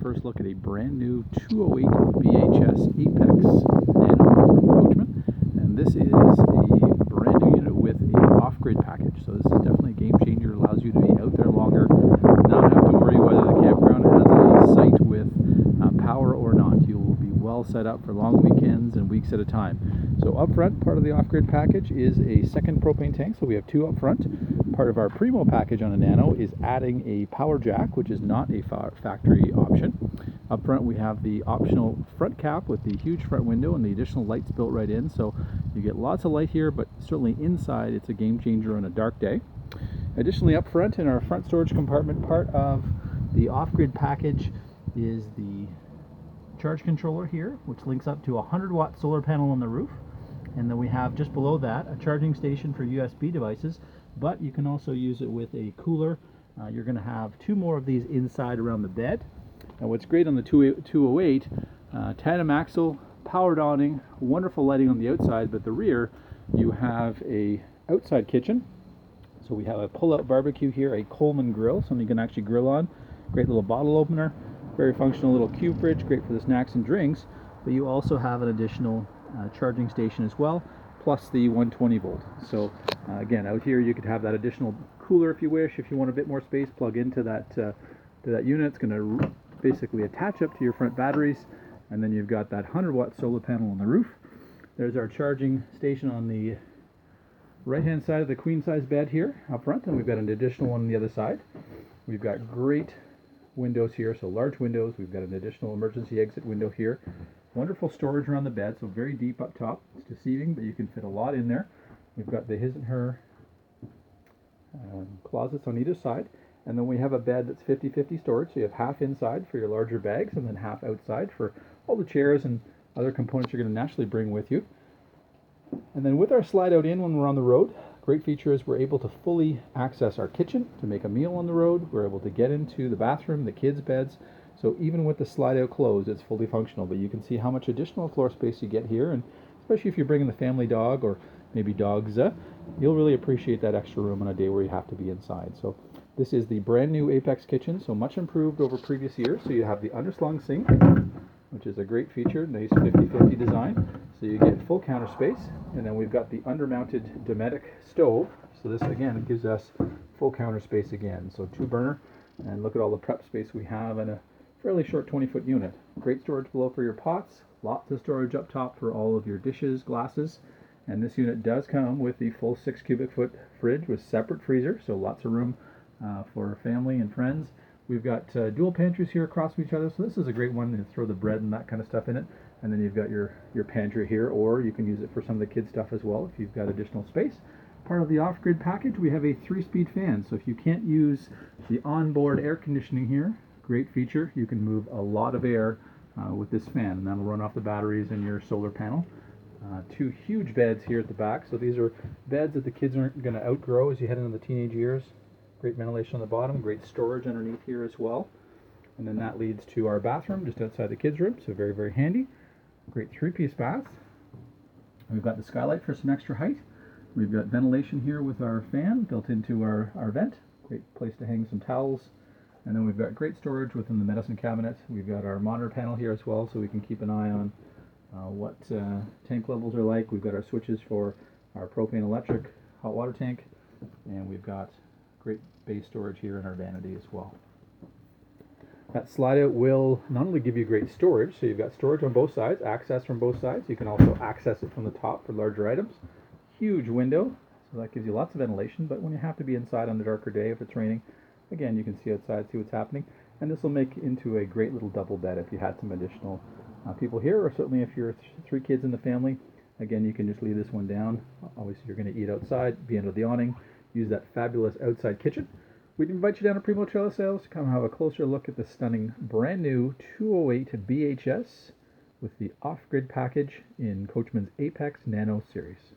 first look at a brand new 208 BHS Apex Nano from Coachmen, and this is a brand new unit with an off-grid package. So this is definitely a game changer. It allows you to be out there longer, not have to worry whether the campground has a site with power or not. You will be well set up for long weekends and weeks at a time. So up front, part of the off-grid package is a second propane tank. So we have two up front. Part of our Primo package on a Nano is adding a power jack, which is not a factory option. Up front we have the optional front cap with the huge front window and the additional lights built right in, so you get lots of light here, but certainly inside it's a game changer on a dark day. Additionally, up front in our front storage compartment, part of the off-grid package is the charge controller here, which links up to a 100-watt solar panel on the roof. And then we have just below that a charging station for USB devices, but you can also use it with a cooler. You're going to have two more of these inside around the bed. And what's great on the 208, tandem axle, powered awning, wonderful lighting on the outside, but the rear you have a outside kitchen. So we have a pull-out barbecue here, a Coachmen grill, something you can actually grill on. Great little bottle opener, very functional little cube fridge, great for the snacks and drinks. But you also have an additional charging station as well, plus the 120 volt. So again, out here you could have that additional cooler if you wish. If you want a bit more space, plug into that unit. It's going to basically attach up to your front batteries, and then you've got that 100-watt solar panel on the roof. There's our charging station on the right-hand side of the queen-size bed here up front, and we've got an additional one on the other side. We've got great windows here, so large windows. We've got an additional emergency exit window here. Wonderful storage around the bed, so very deep up top. It's deceiving, but you can fit a lot in there. We've got the his and her closets on either side, and then we have a bed that's 50-50 storage, so you have half inside for your larger bags and then half outside for all the chairs and other components you're going to naturally bring with you. And then with our slide out in when we're on the road, great feature is we're able to fully access our kitchen to make a meal on the road. We're able to get into the bathroom, the kids' beds. So even with the slide out closed, it's fully functional, but you can see how much additional floor space you get here, and especially if you're bringing the family dog or maybe dogs, you'll really appreciate that extra room on a day where you have to be inside. So this is the brand new Apex kitchen, so much improved over previous years. So you have the underslung sink, which is a great feature, nice 50-50 design. So you get full counter space, and then we've got the undermounted Dometic stove. So this again gives us full counter space again. So 2-burner, and look at all the prep space we have in a fairly short 20-foot unit. Great storage below for your pots, lots of storage up top for all of your dishes, glasses, and this unit does come with the full 6 cubic foot fridge with separate freezer, so lots of room for family and friends. We've got dual pantries here across from each other, so this is a great one to throw the bread and that kind of stuff in it. And then you've got your pantry here, or you can use it for some of the kids' stuff as well if you've got additional space. Part of the off-grid package, we have a 3-speed fan, so if you can't use the onboard air conditioning here, great feature. You can move a lot of air with this fan, and that'll run off the batteries in your solar panel. 2 huge beds here at the back, so these are beds that the kids aren't going to outgrow as you head into the teenage years. Great ventilation on the bottom, great storage underneath here as well. And then that leads to our bathroom just outside the kids' room, so very, very handy. Great 3-piece bath. We've got the skylight for some extra height. We've got ventilation here with our fan built into our vent. Great place to hang some towels. And then we've got great storage within the medicine cabinet. We've got our monitor panel here as well, so we can keep an eye on what tank levels are like. We've got our switches for our propane electric hot water tank, and we've got great base storage here in our vanity as well. That slide out will not only give you great storage, so you've got storage on both sides, access from both sides. You can also access it from the top for larger items. Huge window, so that gives you lots of ventilation, but when you have to be inside on a darker day, if it's raining, again, you can see outside, see what's happening. And this will make into a great little double bed if you had some additional people here, or certainly if you're 3 kids in the family. Again, you can just leave this one down. Obviously, you're going to eat outside, be under the awning, use that fabulous outside kitchen. We'd invite you down to Primo Trailer Sales to come have a closer look at the stunning brand new 208 BHS with the off-grid package in Coachmen's Apex Nano series.